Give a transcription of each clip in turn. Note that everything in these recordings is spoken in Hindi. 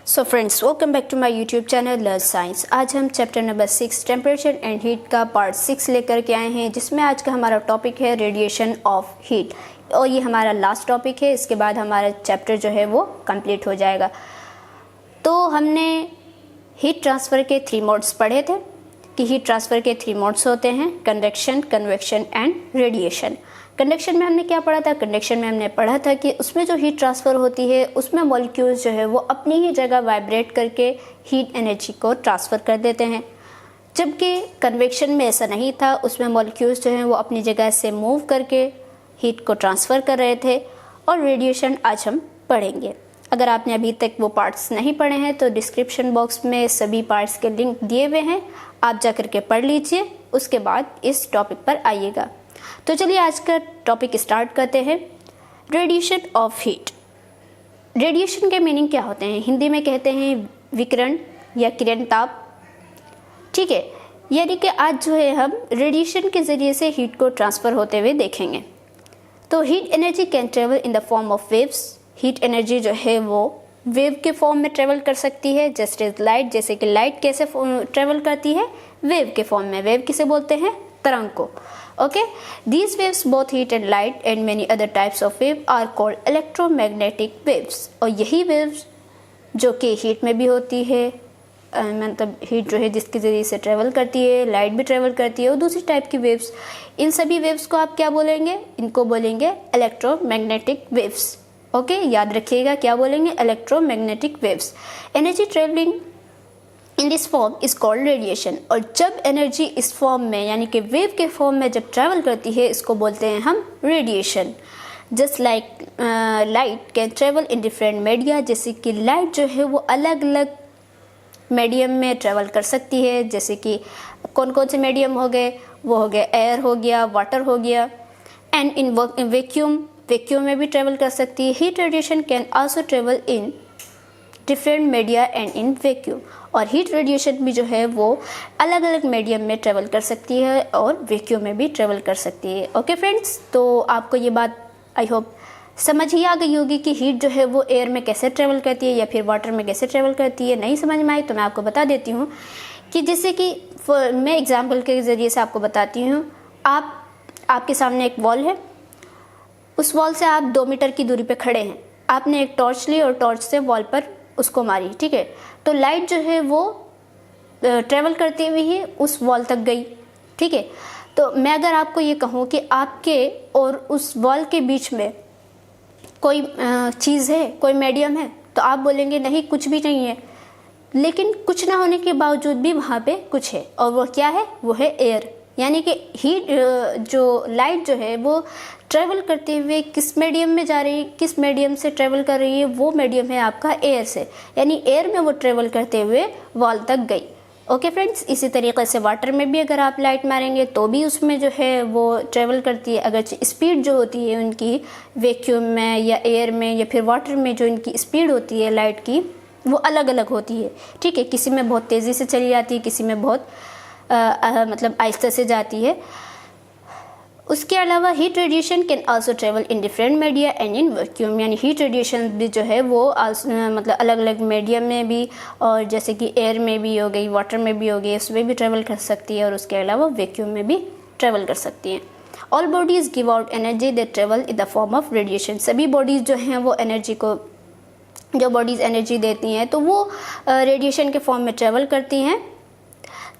So friends, welcome back to my YouTube channel learn science. आज हम chapter number 6 temperature and heat का पार्ट 6 लेकर के आए हैं, जिसमें आज का हमारा टॉपिक है रेडिएशन ऑफ हीट, और ये हमारा लास्ट टॉपिक है। इसके बाद हमारा चैप्टर जो है वो कंप्लीट हो जाएगा। तो हमने हीट ट्रांसफ़र के 3 मोड्स पढ़े थे कि हीट ट्रांसफ़र के 3 मोड्स होते हैं, convection, convection and radiation. Conduction में हमने क्या पढ़ा था? कंडक्शन में हमने पढ़ा था कि उसमें जो हीट ट्रांसफ़र होती है उसमें मॉलिक्यूल्स जो है वो अपनी ही जगह वाइब्रेट करके हीट एनर्जी को ट्रांसफ़र कर देते हैं, जबकि कन्वेक्शन में ऐसा नहीं था। उसमें मॉलिक्यूल्स जो हैं वो अपनी जगह से मूव करके हीट को ट्रांसफ़र कर रहे थे। और रेडिएशन आज हम पढ़ेंगे। अगर आपने अभी तक वो पार्ट्स नहीं पढ़े हैं तो डिस्क्रिप्शन बॉक्स में सभी पार्ट्स के लिंक दिए हुए हैं, आप जा कर के पढ़ लीजिए, उसके बाद इस टॉपिक पर आइएगा। तो चलिए आज का टॉपिक स्टार्ट करते हैं। Radiation of heat. रेडिएशन के मीनिंग क्या होते हैं? हिंदी में कहते हैं विकिरण या किरण ताप, ठीक है। यानी कि आज जो है हम रेडिएशन के ज़रिए से हीट को ट्रांसफ़र होते हुए देखेंगे। तो heat energy can travel in the form of waves. Heat energy जो है वो वेव के फॉर्म में ट्रेवल कर सकती है, जस्ट एज लाइट। जैसे कि लाइट कैसे ट्रेवल करती है? वेव के फॉर्म में। वेव किसे बोलते हैं? तरंग को। Okay, these waves, both heat and light and many other types of wave are called electromagnetic waves। और यही waves जो कि हीट में भी होती है, मतलब हीट जो है जिसके ज़रिए से ट्रेवल करती है, लाइट भी ट्रेवल करती है, और दूसरी टाइप की वेव्स, इन सभी वेव्स को आप क्या बोलेंगे? इनको बोलेंगे इलेक्ट्रोमैग्नेटिक वेव्स। ओके, याद रखिएगा क्या बोलेंगे? Electromagnetic waves. Energy travelling in this form is called radiation. और जब एनर्जी इस फॉर्म में यानी कि वेव के फॉर्म में जब ट्रैवल करती है, इसको बोलते हैं हम radiation. Just like light can travel in different media. जैसे कि लाइट जो है वो अलग अलग मीडियम में ट्रैवल कर सकती है। जैसे कि कौन कौन से मीडियम हो गए? वो हो गया एयर हो गया, वाटर हो गया, एंड इन वैक्यूम में भी ट्रैवल कर सकती है। Heat radiation can also travel in different media and in vacuum. और हीट रेडिएशन भी जो है वो अलग अलग मीडियम में ट्रेवल कर सकती है और वैक्यूम में भी ट्रेवल कर सकती है। ओके फ्रेंड्स, तो आपको ये बात आई होप समझ ही आ गई होगी कि हीट जो है वो एयर में कैसे ट्रेवल करती है या फिर वाटर में कैसे ट्रेवल करती है। नहीं समझ में आई तो मैं आपको बता देती हूँ कि जैसे कि मैं एग्जाम्पल के ज़रिए से आपको बताती हूँ। आपके सामने एक वॉल है, उस वॉल से आप 2 मीटर की दूरी पर खड़े हैं। आपने एक टॉर्च ली और टॉर्च से वॉल पर उसको मारी, ठीक है। तो लाइट जो है वो ट्रेवल करते हुए ही उस वॉल तक गई, ठीक है। तो मैं अगर आपको ये कहूँ कि आपके और उस वॉल के बीच में कोई चीज़ है, कोई मीडियम है, तो आप बोलेंगे नहीं, कुछ भी नहीं है। लेकिन कुछ ना होने के बावजूद भी वहाँ पे कुछ है, और वो क्या है? वो है एयर। यानी कि हीट जो लाइट जो है वो ट्रेवल करते हुए किस मीडियम में जा रही है, किस मीडियम से ट्रेवल कर रही है? वो मीडियम है आपका एयर से, यानी एयर में वो ट्रेवल करते हुए वॉल तक गई। ओके फ्रेंड्स, इसी तरीके से वाटर में भी अगर आप लाइट मारेंगे तो भी उसमें जो है वो ट्रेवल करती है। अगर स्पीड जो होती है उनकी वैक्यूम में या एयर में या फिर वाटर में जो इनकी स्पीड होती है लाइट की, वो अलग अलग होती है, ठीक है। किसी में बहुत तेज़ी से चली जाती है, किसी में बहुत मतलब आहिस्ते से जाती है। उसके अलावा heat radiation can also travel in different media and in vacuum. यानी हीट रेडिएशन भी जो है वो मतलब अलग अलग मीडियम में भी, और जैसे कि एयर में भी हो गई, वाटर में भी हो गई, उसमें भी ट्रेवल कर सकती है, और उसके अलावा वैक्यूम में भी ट्रेवल कर सकती हैं। All bodies give out energy that travel in the form of radiation. सभी बॉडीज़ जो हैं वो एनर्जी को, जो बॉडीज़ एनर्जी देती हैं तो वो रेडिएशन के फॉर्म में ट्रेवल करती हैं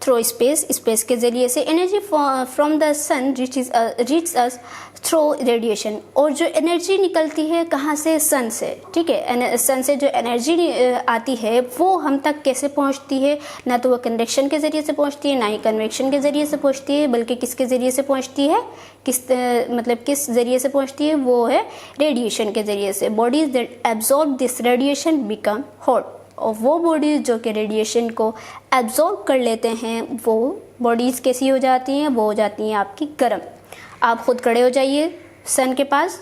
थ्रू स्पेस के ज़रिए से। Energy from the sun reach us through radiation. और जो एनर्जी निकलती है कहाँ से? सन से, ठीक है। सन से जो एनर्जी आती है वो हम तक कैसे पहुँचती है? ना तो वो कंडक्शन के ज़रिए से पहुँचती है, ना ही कन्वेक्शन के ज़रिए से पहुँचती है, बल्कि किसके ज़रिए से पहुँचती है? किस ज़रिए से पहुँचती है? वो है रेडिएशन के ज़रिए से। Bodies that absorb this radiation become hot. और वो बॉडीज़ जो कि रेडिएशन को एब्जॉर्ब कर लेते हैं, वो बॉडीज़ कैसी हो जाती हैं? वो हो जाती हैं आपकी गर्म। आप खुद खड़े हो जाइए सन के पास,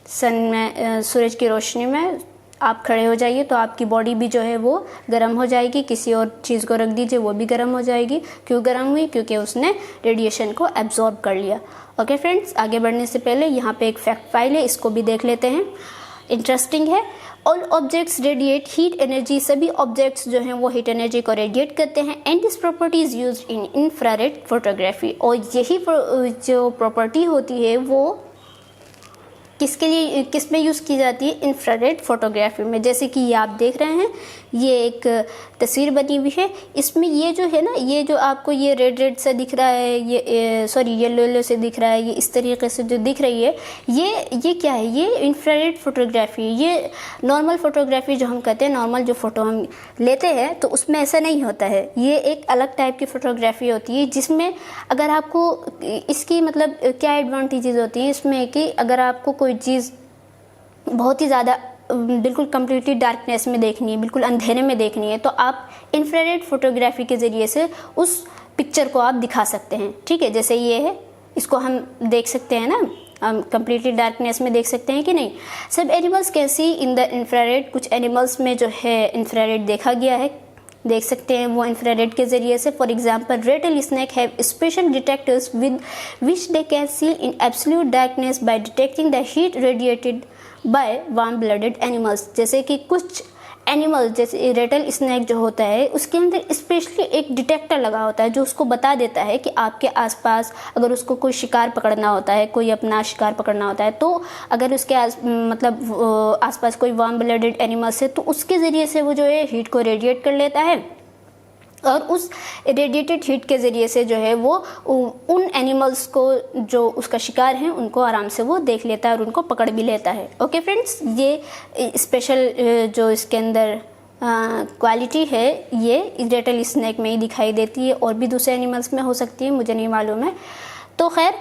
सन में सूरज की रोशनी में आप खड़े हो जाइए तो आपकी बॉडी भी जो है वो गर्म हो जाएगी। किसी और चीज़ को रख दीजिए, वो भी गर्म हो जाएगी। क्यों गर्म हुई? क्योंकि उसने रेडिएशन को एब्जॉर्ब कर लिया। ओके फ्रेंड्स, आगे बढ़ने से पहले यहाँ पे एक फैक्ट फाइल है, इसको भी देख लेते हैं, इंटरेस्टिंग है। All objects radiate heat energy, सभी ऑब्जेक्ट्स जो हैं वो हीट एनर्जी को रेडिएट करते हैं। And this property is used in infrared photography, और यही जो प्रॉपर्टी होती है वो किसके लिए, किस में यूज़ की जाती है, इंफ्रारेड फोटोग्राफी में। जैसे कि ये आप देख रहे हैं, ये एक तस्वीर बनी हुई है, इसमें ये जो है ना, ये जो आपको ये रेड रेड से दिख रहा है, ये सॉरी येलो येलो से दिख रहा है, ये इस तरीके से जो दिख रही है, ये क्या है, ये इंफ्रारेड फोटोग्राफी। ये नॉर्मल फोटोग्राफी जो हम कहते हैं, नॉर्मल जो फ़ोटो हम लेते हैं तो उसमें ऐसा नहीं होता है। ये एक अलग टाइप की फ़ोटोग्राफी होती है, जिसमें अगर आपको इसकी मतलब क्या एडवांटेजेस होती है इसमें, कि अगर आपको कोई चीज़ बहुत ही ज़्यादा बिल्कुल कम्प्लीटली डार्कनेस में देखनी है, बिल्कुल अंधेरे में देखनी है, तो आप इंफ्रारेड फोटोग्राफी के ज़रिए से उस पिक्चर को आप दिखा सकते हैं। ठीक है, जैसे ये है, इसको हम देख सकते हैं ना, हम कम्प्लीटली डार्कनेस में देख सकते हैं कि नहीं। सब animals can see in the infrared, कुछ एनिमल्स में जो है इंफ्रारेड देखा गया है, देख सकते हैं वो इंफ्रारेड के ज़रिए से। For example rattlesnake have special detectors with which they can see in absolute darkness by detecting the heat radiated by warm blooded animals. जैसे कि कुछ एनिमल, जैसे रेटल स्नेक जो होता है, उसके अंदर स्पेशली एक डिटेक्टर लगा होता है जो उसको बता देता है कि आपके आसपास अगर उसको कोई शिकार पकड़ना होता है, कोई अपना शिकार पकड़ना होता है, तो अगर उसके आसपास कोई वार्म ब्लडेड एनिमल्स है तो उसके ज़रिए से वो जो है हीट को रेडिएट कर लेता है, और उस रेडिएटेड हीट के ज़रिए से जो है वो उन एनिमल्स को जो उसका शिकार है उनको आराम से वो देख लेता है और उनको पकड़ भी लेता है। ओके फ्रेंड्स, ये स्पेशल जो इसके अंदर क्वालिटी है ये रेटल स्नेक में ही दिखाई देती है, और भी दूसरे एनिमल्स में हो सकती है, मुझे नहीं मालूम है। तो खैर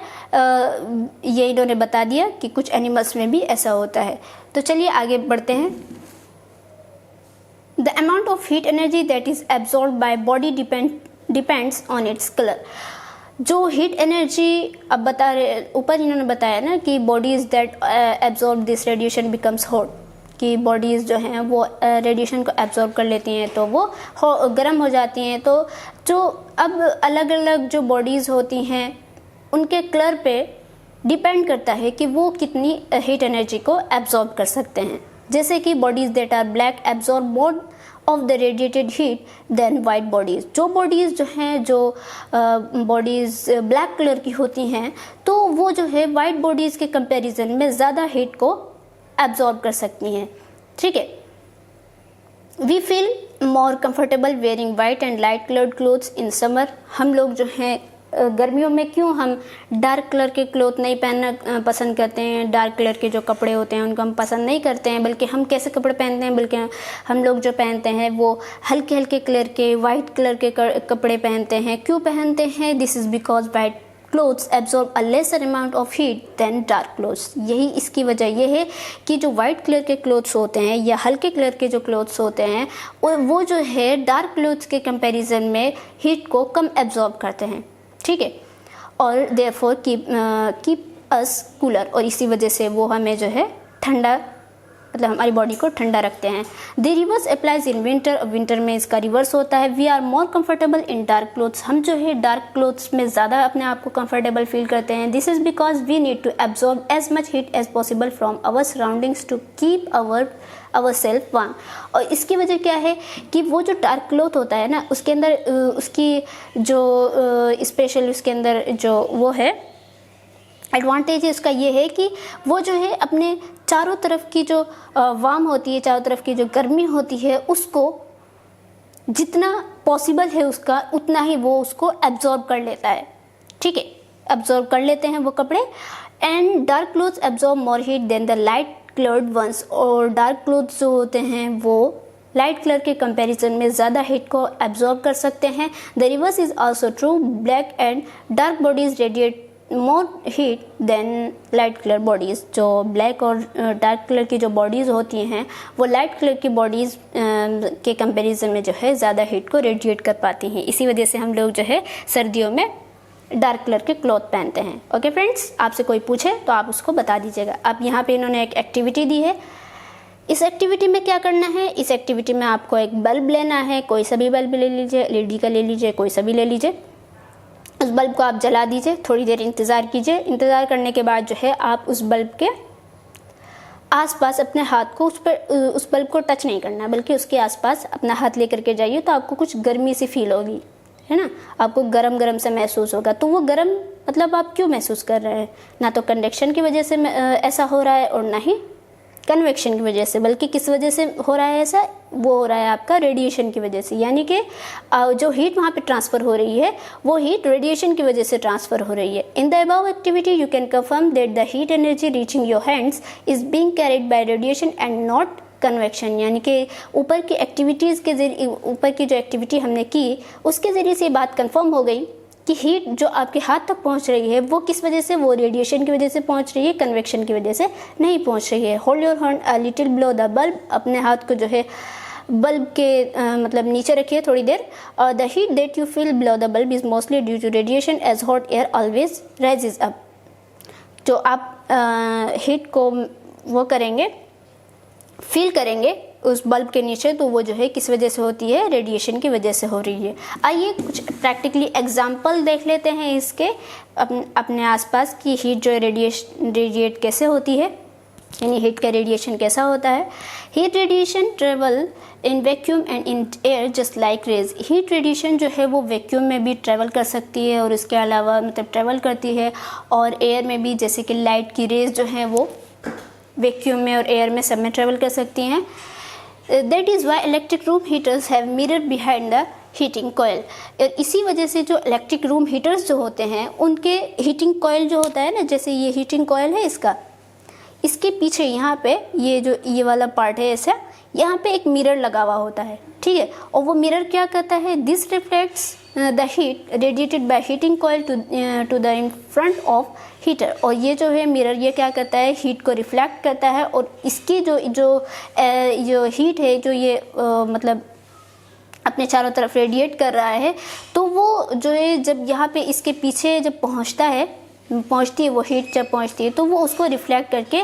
ये इन्होंने बता दिया कि कुछ एनिमल्स में भी ऐसा होता है। तो चलिए आगे बढ़ते हैं। The amount of heat energy that is absorbed by body depends on its color. जो हीट एनर्जी अब बता रहे, ऊपर इन्होंने बताया ना कि bodies that absorb this radiation becomes hot, कि बॉडीज़ जो हैं वो रेडिएशन को एब्जॉर्ब कर लेती हैं तो वो गर्म हो जाती हैं। तो जो अब अलग अलग जो बॉडीज़ होती हैं उनके कलर पे डिपेंड करता है कि वो कितनी हीट एनर्जी को एब्जॉर्ब कर सकते हैं। जैसे कि bodies that are black absorb more of the radiated heat than white bodies. जो बॉडीज़ जो हैं, जो बॉडीज़ ब्लैक कलर की होती हैं, तो वो जो है वाइट बॉडीज़ के कंपैरिजन में ज़्यादा हीट को एब्जॉर्ब कर सकती हैं। ठीक है, we feel more comfortable wearing white and light coloured clothes in summer. हम लोग जो हैं गर्मियों में क्यों हम डार्क कलर के क्लोथ नहीं पहनना पसंद करते हैं, डार्क कलर के जो कपड़े होते हैं उनको हम पसंद नहीं करते हैं, बल्कि हम कैसे कपड़े पहनते हैं, बल्कि हम लोग जो पहनते हैं वो हल्के हल्के कलर के, वाइट कलर के कपड़े पहनते हैं। क्यों पहनते हैं? This is because white clothes absorb a lesser amount of heat than dark clothes. यही इसकी वजह यह है कि जो वाइट कलर के क्लोथ्स होते हैं या हल्के कलर के जो क्लोथ्स होते हैं वो जो है डार्क क्लोथ्स के कंपैरिजन में हीट को कम एब्जॉर्ब करते हैं। ठीक है, और देयरफॉर कीप अस कूलर, और इसी वजह से वो हमें जो है ठंडा, मतलब हमारी बॉडी को ठंडा रखते हैं। The reverse applies in winter, winter में इसका रिवर्स होता है। We are more comfortable in dark clothes, हम जो है डार्क क्लोथ्स में ज़्यादा अपने आप को कंफर्टेबल फील करते हैं। This is because we need to absorb as much heat as possible from our surroundings to keep our self warm. और इसकी वजह क्या है कि वो जो डार्क क्लोथ होता है ना, उसके अंदर उसकी जो स्पेशल उसके अंदर जो वो है एडवांटेज है उसका ये है कि वो जो है अपने चारों तरफ की जो वार्म होती है, चारों तरफ की जो गर्मी होती है, उसको जितना पॉसिबल है उसका उतना ही वो उसको एब्जॉर्ब कर लेता है। ठीक है, एब्जॉर्ब कर लेते हैं वो कपड़े। And dark clothes absorb more heat than the light coloured ones, और डार्क क्लोथ्स जो होते हैं वो लाइट कलर के कंपैरिजन में ज़्यादा हीट को एब्जॉर्ब कर सकते हैं। The reverse is also true, black and dark bodies radiate more heat than light colour bodies. जो ब्लैक और डार्क कलर की जो बॉडीज़ होती हैं वो लाइट कलर की बॉडीज़ के कंपैरिजन में जो है ज़्यादा हीट को रेडिएट कर पाती हैं। इसी वजह से हम लोग जो है सर्दियों में डार्क कलर के क्लॉथ पहनते हैं। ओके फ्रेंड्स, आपसे कोई पूछे तो आप उसको बता दीजिएगा। अब यहाँ पे इन्होंने एक एक्टिविटी दी है। इस एक्टिविटी में क्या करना है? इस एक्टिविटी में आपको एक बल्ब लेना है, कोई सा भी बल्ब ले लीजिए, एलईडी का ले लीजिए, कोई सा भी ले लीजिए। उस बल्ब को आप जला दीजिए, थोड़ी देर इंतज़ार कीजिए। इंतज़ार करने के बाद जो है आप उस बल्ब के आसपास अपने हाथ को उस बल्ब को टच नहीं करना, बल्कि उसके आसपास अपना हाथ लेकर के जाइए तो आपको कुछ गर्मी सी फील होगी, है ना, आपको गरम गरम से महसूस होगा। तो वो गरम मतलब आप क्यों महसूस कर रहे हैं? ना तो कंडक्शन की वजह से ऐसा हो रहा है और ना ही कन्वेक्शन की वजह से, बल्कि किस वजह से हो रहा है ऐसा? वो हो रहा है आपका रेडिएशन की वजह से। यानी कि जो हीट वहाँ पे ट्रांसफ़र हो रही है वो हीट रेडिएशन की वजह से ट्रांसफ़र हो रही है। In the above activity you can confirm that the heat energy reaching your hands is being carried by radiation and not convection. यानी कि ऊपर की एक्टिविटीज़ के जरिए, ऊपर की जो एक्टिविटी हमने की उसके ज़रिए से ये बात कंफर्म हो गई कि हीट जो आपके हाथ तक पहुंच रही है वो किस वजह से, वो रेडिएशन की वजह से पहुंच रही है, कन्वेक्शन की वजह से नहीं पहुंच रही है। Hold your hand a little below the bulb, अपने हाथ को जो है बल्ब के मतलब नीचे रखिए थोड़ी देर। और the heat that you feel below the bulb is mostly due to radiation as hot air always rises up. जो आप हीट को वो करेंगे, फील करेंगे उस बल्ब के नीचे, तो वो जो है किस वजह से होती है? रेडिएशन की वजह से हो रही है। आइए कुछ प्रैक्टिकली एग्जांपल देख लेते हैं इसके, अपने आसपास की हीट जो है रेडिएट कैसे होती है, यानी हीट का रेडिएशन कैसा होता है। Heat radiation travel in vacuum and in air just like rays. Heat radiation जो है वो वैक्यूम में भी ट्रेवल कर सकती है और इसके अलावा मतलब ट्रेवल करती है, और एयर में भी, जैसे कि लाइट की रेज जो है वो वैक्यूम में और एयर में सब में ट्रेवल कर सकती हैं। That is why electric room heaters have mirror behind the heating coil. इसी वजह से जो इलेक्ट्रिक रूम हीटर्स जो होते हैं उनके हीटिंग कॉयल जो होता है ना, जैसे ये हीटिंग कॉयल है इसके पीछे यहाँ पे ये वाला पार्ट है ऐसा, यहाँ पे एक मिरर लगा हुआ होता है, ठीक है। और वो मिरर क्या करता है? This reflects the heat radiated by heating coil to the in front of heater. और ये जो है मिरर, ये क्या करता है? हीट को रिफ्लेक्ट करता है, और इसकी जो हीट है जो ये मतलब अपने चारों तरफ रेडिएट कर रहा है, तो वो जो है जब यहाँ पे इसके पीछे जब पहुँचती है वो हीट, जब पहुँचती है तो वो उसको रिफ्लेक्ट करके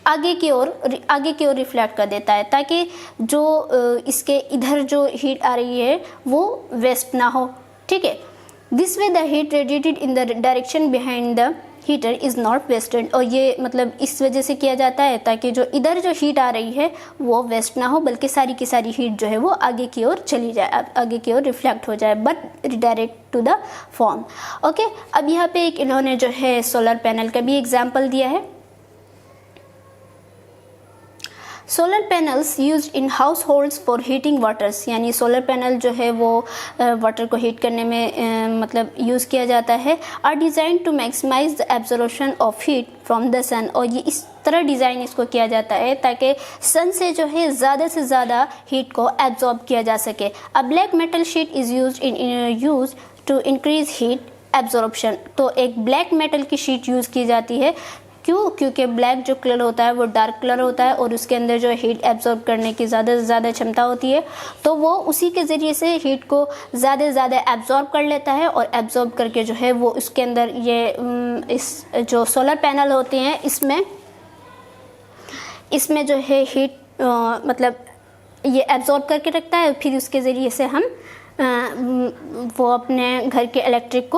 आगे की ओर रिफ्लेक्ट कर देता है, ताकि जो इसके इधर जो हीट आ रही है वो वेस्ट ना हो, ठीक है। This way the heat radiated in the direction behind the heater is not wasted. और ये मतलब इस वजह से किया जाता है ताकि जो इधर जो हीट आ रही है वो वेस्ट ना हो, बल्कि सारी की सारी हीट जो है वो आगे की ओर चली जाए, आगे की ओर रिफ्लेक्ट हो जाए, but redirect to the form. Okay, अब यहाँ पे एक इन्होंने जो है सोलर पैनल का भी एग्जाम्पल दिया है। Solar panels used in house holds for heating waters. यानी सोलर पैनल जो है वो वाटर को हीट करने में मतलब यूज़ किया जाता है। Are design to maximise the absorption of heat from the sun. और ये इस तरह डिज़ाइन इसको किया जाता है ताकि सन से जो है ज़्यादा से ज़्यादा हीट को एब्जॉर्ब किया जा सके। A black metal sheet is use to increase heat absorption. तो एक ब्लैक मेटल की शीट यूज़ की जाती है, क्यों? क्योंकि ब्लैक जो कलर होता है वो डार्क कलर होता है और उसके अंदर जो हीट एब्जॉर्ब करने की ज़्यादा से ज़्यादा क्षमता होती है, तो वो उसी के ज़रिए से हीट को ज़्यादा से ज़्यादा एब्जॉर्ब कर लेता है, और एब्जॉर्ब करके जो है वो उसके अंदर ये इस जो सोलर पैनल होते हैं इसमें जो है हीट मतलब ये एब्जॉर्ब करके रखता है, फिर उसके ज़रिए से हम वो अपने घर के इलेक्ट्रिक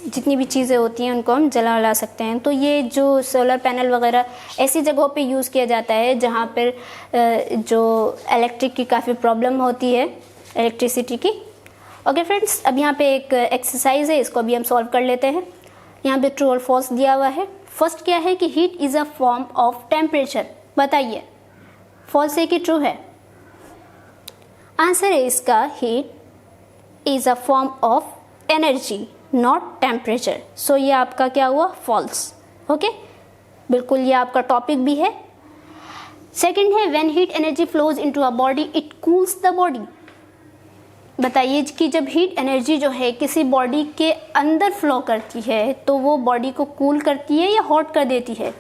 जितनी भी चीज़ें होती हैं उनको हम जला सकते हैं। तो ये जो सोलर पैनल वगैरह ऐसी जगहों पे यूज़ किया जाता है जहाँ पर जो इलेक्ट्रिक की काफ़ी प्रॉब्लम होती है, इलेक्ट्रिसिटी की। ओके फ्रेंड्स, अब यहाँ पे एक एक्सरसाइज है, इसको अभी हम सॉल्व कर लेते हैं। यहाँ पे ट्रू और फॉल्स दिया हुआ है। फर्स्ट क्या है कि heat is a form of temperature. बताइए फॉल्स है कि ट्रू है? आंसर है इसका heat is a form of energy not temperature. So ये आपका क्या हुआ? फॉल्स। ओके, बिल्कुल ये आपका टॉपिक भी है। सेकंड है when heat energy flows into a body it cools the body. बताइए कि जब हीट एनर्जी जो है किसी बॉडी के अंदर फ्लो करती है तो वो बॉडी को कूल करती है या हॉट कर देती है?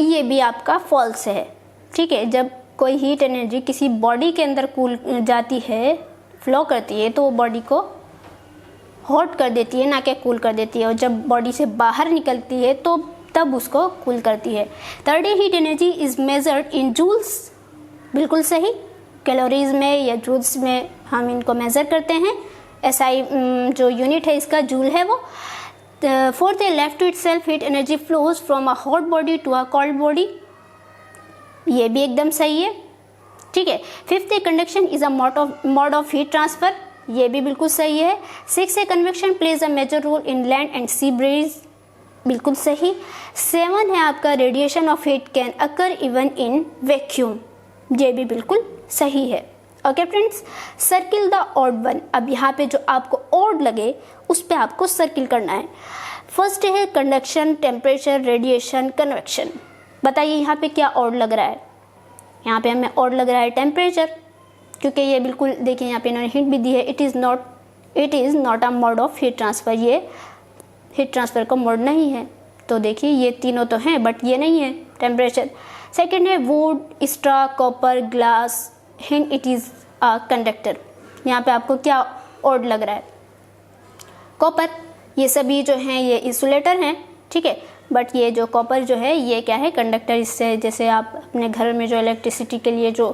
ये भी आपका फॉल्स है, ठीक है। जब कोई हीट एनर्जी किसी बॉडी के अंदर कूल जाती है, फ्लो करती है, तो वो बॉडी को हॉट कर देती है, ना कि कूल कर देती है। और जब बॉडी से बाहर निकलती है तो तब उसको कूल करती है। Third heat energy is measured in joules. बिल्कुल सही, कैलोरीज में या जूल्स में हम इनको मेज़र करते हैं। SI जो यूनिट है इसका जूल है वो। फोर्थ है left to itself heat energy flows from a hot body to a cold body, ये भी एकदम सही है, ठीक है। फिफ्थ है conduction is a mode of heat transfer, ये भी बिल्कुल सही है। सिक्स है convection plays a major role in land and sea breeze, बिल्कुल सही। सेवन है आपका radiation of heat can occur even in vacuum, ये भी बिल्कुल सही है। Okay friends, circle the odd one, अब यहाँ पे जो आपको ऑड लगे उस पे आपको सर्किल करना है। फर्स्ट है कंडक्शन, टेम्परेचर, रेडिएशन, कन्वेक्शन। बताइए यहाँ पे क्या ऑड लग रहा है? यहाँ पे हमें ऑड लग रहा है टेम्परेचर, क्योंकि ये बिल्कुल देखिए यहाँ पे इन्होंने हिंट भी दी है, it is not a mode of heat transfer, ये हीट ट्रांसफ़र का मोड नहीं है। तो देखिए ये तीनों तो हैं बट ये नहीं है टेम्परेचर। सेकेंड है would, straw, copper, glass, hint it is a conductor. यहाँ पे आपको क्या ऑड लग रहा है? कॉपर, ये सभी जो हैं ये इंसुलेटर हैं, ठीक है, बट ये जो कॉपर जो है ये क्या है? कंडक्टर। इससे जैसे आप अपने घर में जो इलेक्ट्रिसिटी के लिए जो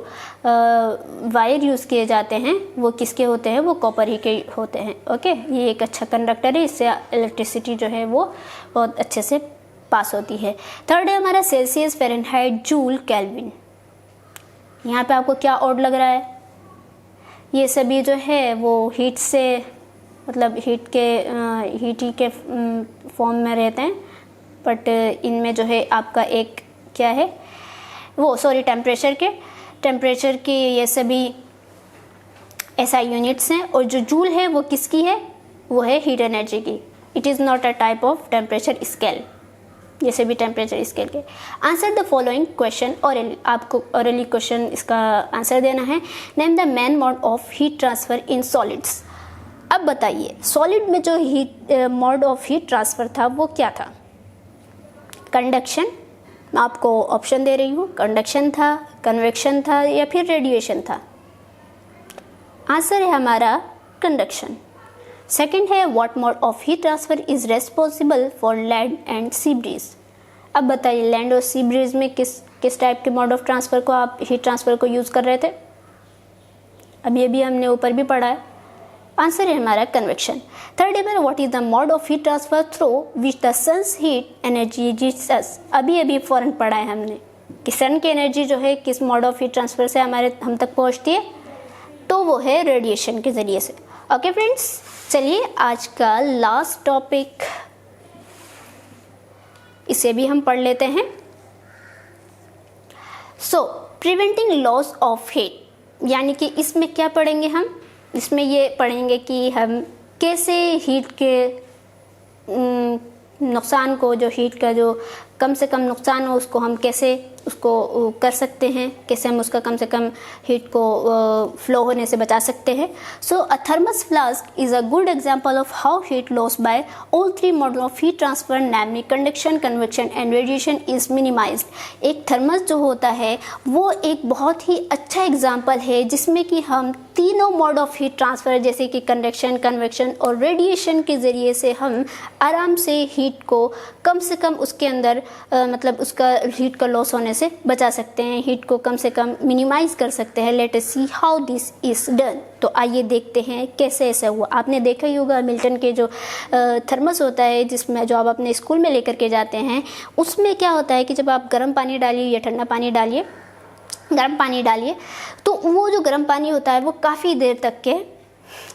वायर यूज़ किए जाते हैं वो किसके होते हैं? वो कॉपर ही के होते हैं। ओके, ये एक अच्छा कंडक्टर है, इससे इलेक्ट्रिसिटी जो है वो बहुत अच्छे से पास होती है। थर्ड है हमारा सेल्सियस, फ़ारेनहाइट, जूल, केल्विन। यहाँ पे आपको क्या ऑड लग रहा है? ये सभी जो है वो हीट से मतलब हीट ही के फॉर्म में रहते हैं, बट इनमें जो है आपका एक क्या है वो टेम्परेचर के ये सभी SI यूनिट्स हैं, और जो जूल है वो किसकी है? वो है हीट एनर्जी की। It is not a type of temperature scale, ये सभी टेम्परेचर स्केल के। आंसर द फॉलोइंग क्वेश्चन, और आपको ऑरली क्वेश्चन इसका आंसर देना है। Name the main mode of heat transfer in solids. अब बताइए सॉलिड में जो मोड ऑफ हीट ट्रांसफ़र था वो क्या था? कंडक्शन, मैं आपको ऑप्शन दे रही हूँ, कंडक्शन था, कन्वेक्शन था, या फिर रेडिएशन था? आंसर है हमारा कंडक्शन। सेकंड है what mode of heat transfer is responsible for land and sea bridge. अब बताइए लैंड और सी ब्रीज में किस टाइप के मोड ऑफ ट्रांसफर को आप हीट ट्रांसफर को यूज़ कर रहे थे? अब ये भी हमने ऊपर भी पढ़ा है। आंसर है हमारा कन्वेक्शन। थर्ड है मेरा what is the mode of heat transfer through which the sun's heat energy reaches us. अभी फौरन पढ़ा है हमने कि सन की एनर्जी जो है किस मोड ऑफ हीट ट्रांसफर से हम तक पहुंचती है, तो वो है रेडिएशन के ज़रिए से। ओके फ्रेंड्स, चलिए आज का लास्ट टॉपिक इसे भी हम पढ़ लेते हैं। सो प्रिवेंटिंग लॉस ऑफ हीट, यानी कि इसमें क्या पढ़ेंगे हम? इसमें ये पढ़ेंगे कि हम कैसे हीट के नुकसान को, जो हीट का जो कम से कम नुकसान हो उसको हम कैसे उसको कर सकते हैं, कैसे हम उसका कम से कम हीट को फ्लो होने से बचा सकते हैं। So a thermos flask is a good example of how heat loss by all three model of heat transfer namely conduction, convection and radiation is minimised. एक थर्मस जो होता है वो एक बहुत ही अच्छा एग्जाम्पल है जिसमें कि हम तीनों मोड ऑफ हीट ट्रांसफर जैसे कि कंडक्शन, कन्वेक्शन और रेडिएशन के ज़रिए से हम आराम से हीट को कम से कम उसके अंदर मतलब उसका हीट का लॉस होने से बचा सकते हैं, हीट को कम से कम मिनिमाइज कर सकते हैं। Let us see how this is done. तो आइए देखते हैं कैसे ऐसा हुआ। आपने देखा ही होगा मिल्टन के जो थर्मस होता है जिसमें जो आप अपने स्कूल में लेकर के जाते हैं, उसमें क्या होता है कि जब आप गर्म पानी डालिए या ठंडा पानी डालिए, गर्म पानी डालिए तो वो जो गर्म पानी होता है वो काफ़ी देर तक के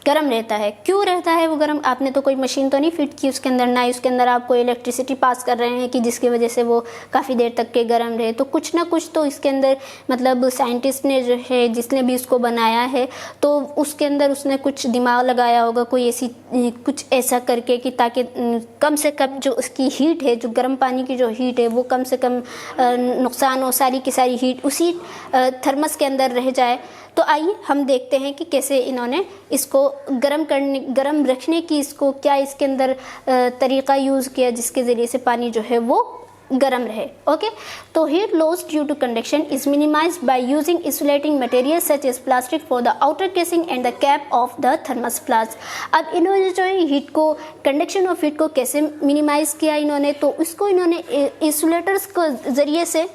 गर्म रहता है। क्यों रहता है वो गर्म? आपने तो कोई मशीन तो नहीं फिट की उसके अंदर, ना उसके अंदर आप कोई इलेक्ट्रिसिटी पास कर रहे हैं कि जिसकी वजह से वो काफ़ी देर तक के गर्म रहे। तो कुछ ना कुछ तो इसके अंदर मतलब साइंटिस्ट ने जो है जिसने भी इसको बनाया है तो उसके अंदर उसने कुछ दिमाग लगाया होगा, कोई ऐसी कुछ ऐसा करके कि ताकि कम से कम जो उसकी हीट है, जो गर्म पानी की जो हीट है वो कम से कम नुकसान हो, सारी की सारी हीट उसी थर्मस के अंदर रह जाए। तो आइए हम देखते हैं कि कैसे इन्होंने इसको गर्म रखने की इसको क्या इसके अंदर तरीका यूज़ किया जिसके ज़रिए से पानी जो है वो गर्म रहे। ओके, तो heat loss due to conduction is minimized by using insulating material such as plastic for the outer casing and the cap of the thermos flask. अब इन्होंने जो है हीट को, कंडक्शन ऑफ हीट को कैसे मिनिमाइज किया इन्होंने, तो इसको इन्होंने इंसुलेटर्स के ज़रिए से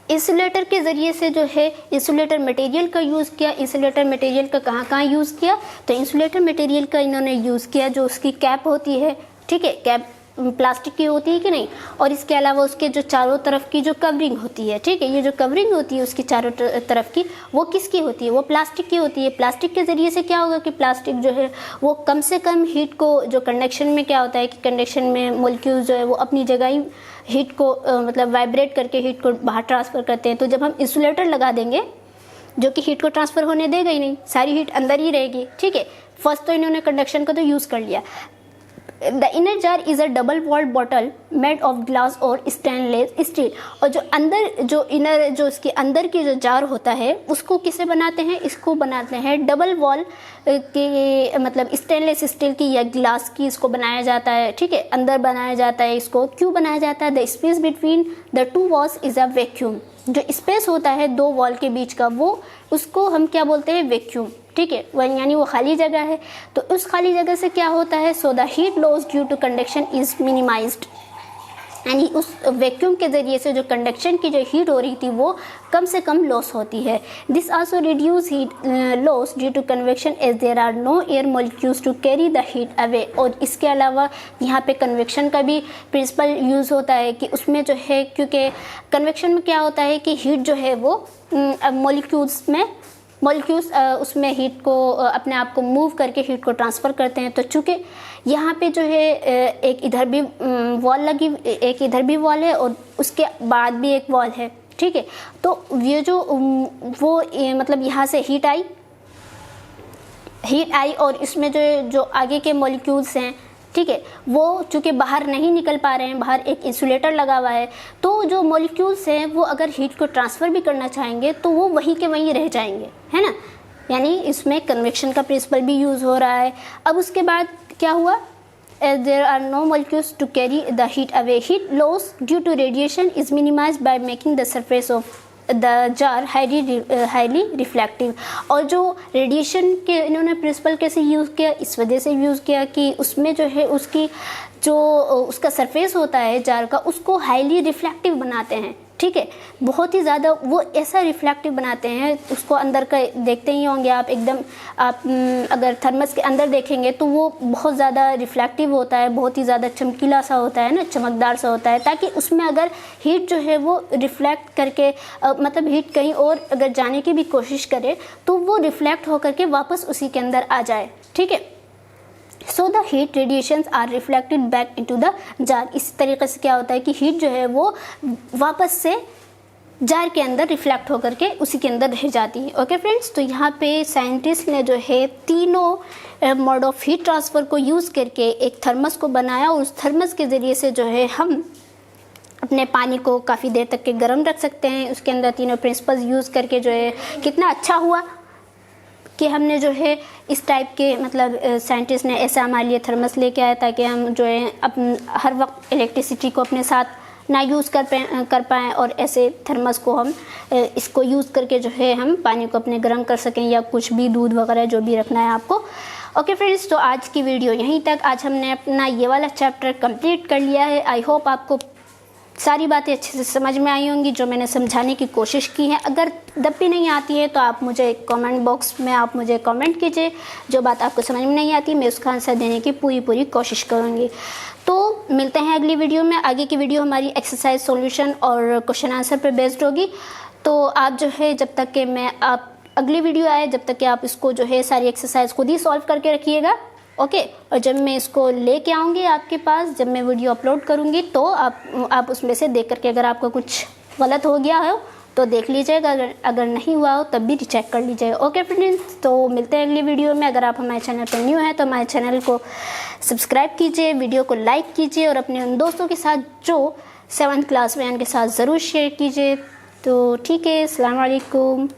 इंसुलेटर के ज़रिए से जो है इंसुलेटर मटेरियल का यूज़ किया। इंसुलेटर मटेरियल का कहाँ कहाँ यूज़ किया, तो इंसुलेटर मटेरियल का इन्होंने यूज़ किया जो उसकी कैप होती है, ठीक है, कैप प्लास्टिक की होती है कि नहीं, और इसके अलावा उसके जो चारों तरफ की जो कवरिंग होती है, ठीक है, ये जो कवरिंग होती है उसकी चारों तरफ की, वो किसकी होती है, वो प्लास्टिक की होती है। प्लास्टिक के ज़रिए से क्या होगा कि प्लास्टिक जो है वो कम से कम हीट को, जो कंडक्शन में क्या होता है कि कंडक्शन में मॉलिक्यूल्स जो है वो अपनी जगह ही हीट को मतलब वाइब्रेट करके हीट को बाहर ट्रांसफ़र करते हैं। तो जब हम इंसुलेटर लगा देंगे जो कि हीट को ट्रांसफ़र होने देगा ही नहीं, सारी हीट अंदर ही रहेगी, ठीक है। फर्स्ट तो इन्होंने कंडक्शन का तो यूज़ कर लिया। The inner jar is a double walled bottle made of glass और स्टेनलेस स्टील। और जो अंदर जो इनर जो इसके अंदर की जो जार होता है उसको किसे बनाते हैं, इसको बनाते हैं डबल वॉल के मतलब स्टेनलेस स्टील की या ग्लास की इसको बनाया जाता है, ठीक है, अंदर बनाया जाता है। इसको क्यों बनाया जाता है, the space between the two walls is a vacuum. जो स्पेस होता है दो वॉल के बीच का वो उसको हम क्या बोलते हैं, वैक्यूम, ठीक है, यानी वो खाली जगह है। तो उस खाली जगह से क्या होता है, so the heat loss due to conduction is minimised, यानी उस वैक्यूम के ज़रिए से जो कंडक्शन की जो हीट हो रही थी वो कम से कम लॉस होती है। This also reduce heat loss due to convection as there are no air molecules to carry the heat away. और इसके अलावा यहाँ पे कन्वेक्शन का भी प्रिंसिपल यूज़ होता है कि उसमें जो है, क्योंकि कन्वेक्शन में क्या होता है कि हीट जो है वो मॉलिक्यूल्स उसमें हीट को अपने आप को मूव करके हीट को ट्रांसफ़र करते हैं। तो चूँकि यहाँ पे जो है एक इधर भी वॉल लगी, एक इधर भी वॉल है और उसके बाद भी एक वॉल है, ठीक है। तो ये जो वो मतलब यहाँ से हीट आई और इसमें जो आगे के मॉलिक्यूल्स हैं, ठीक है, वो चूँकि बाहर नहीं निकल पा रहे हैं, बाहर एक इंसुलेटर लगा हुआ है, तो जो मॉलिक्यूल्स हैं वो अगर हीट को ट्रांसफ़र भी करना चाहेंगे तो वो वहीं के वहीं रह जाएंगे, है ना। यानी इसमें कन्वेक्शन का प्रिंसिपल भी यूज़ हो रहा है। अब उसके बाद क्या हुआ, as there are no molecules to carry the heat away, heat loss due to radiation is minimized by making the surface of the jar highly reflective. और जो रेडिएशन के इन्होंने प्रिंसिपल कैसे यूज़ किया, इस वजह से यूज़ किया कि उसमें जो है उसकी जो उसका सरफेस होता है जार का उसको हाईली रिफ्लेक्टिव बनाते हैं, ठीक है, बहुत ही ज़्यादा वो ऐसा रिफ्लेक्टिव बनाते हैं। उसको अंदर का देखते ही होंगे आप, एकदम आप अगर थर्मस के अंदर देखेंगे तो वो बहुत ज़्यादा रिफ्लेक्टिव होता है, बहुत ही ज़्यादा चमकीला सा होता है ना, चमकदार सा होता है, ताकि उसमें अगर हीट जो है वो रिफ्लेक्ट करके मतलब हीट कहीं और अगर जाने की भी कोशिश करे तो वो रिफ्लेक्ट होकर के वापस उसी के अंदर आ जाए, ठीक है। So the heat radiations are reflected back into the jar. इस तरीके से क्या होता है कि हीट जो है वो वापस से जार के अंदर रिफ्लेक्ट होकर के उसी के अंदर रह जाती है। ओके फ्रेंड्स, तो यहाँ पे साइंटिस्ट ने जो है तीनों मोड ऑफ हीट ट्रांसफ़र को यूज़ करके एक थर्मस को बनाया और उस थर्मस के ज़रिए से जो है हम अपने पानी को काफ़ी देर तक के गर्म रख सकते हैं। उसके अंदर तीनों प्रिंसिपल्स यूज़ करके जो है कितना अच्छा हुआ कि हमने जो है इस टाइप के मतलब साइंटिस्ट ने ऐसा हमारे लिए थर्मस लेके आया ताकि हम जो है हर वक्त इलेक्ट्रिसिटी को अपने साथ ना यूज़ कर पाएँ और ऐसे थर्मस को हम इसको यूज़ करके जो है हम पानी को अपने गर्म कर सकें या कुछ भी दूध वगैरह जो भी रखना है आपको। ओके फ्रेंड्स, तो आज की वीडियो यहीं तक। आज हमने अपना ये वाला चैप्टर कंप्लीट कर लिया है। आई होप आपको सारी बातें अच्छे से समझ में आई होंगी जो मैंने समझाने की कोशिश की है। अगर दब भी नहीं आती है तो आप मुझे कमेंट बॉक्स में आप मुझे कमेंट कीजिए, जो बात आपको समझ में नहीं आती मैं उसका आंसर देने की पूरी कोशिश करूँगी। तो मिलते हैं अगली वीडियो में। आगे की वीडियो हमारी एक्सरसाइज सॉल्यूशन और क्वेश्चन आंसर पर बेस्ड होगी। तो आप जो है जब तक कि आप अगली वीडियो आए जब तक कि आप इसको जो है सारी एक्सरसाइज खुद ही सॉल्व करके रखिएगा, ओके। और जब मैं इसको लेके आऊँगी आपके पास, जब मैं वीडियो अपलोड करूँगी तो आप उसमें से देख करके अगर आपका कुछ गलत हो गया हो तो देख लीजिएगा, अगर नहीं हुआ हो तब भी चेक कर लीजिएगा। ओके फ्रेंड्स, तो मिलते हैं अगली वीडियो में। अगर आप हमारे चैनल पर न्यू हैं तो हमारे चैनल को सब्सक्राइब कीजिए, वीडियो को लाइक कीजिए और अपने उन दोस्तों के साथ जो 7th क्लास में उनके साथ ज़रूर शेयर कीजिए। तो ठीक है, अस्सलाम वालेकुम।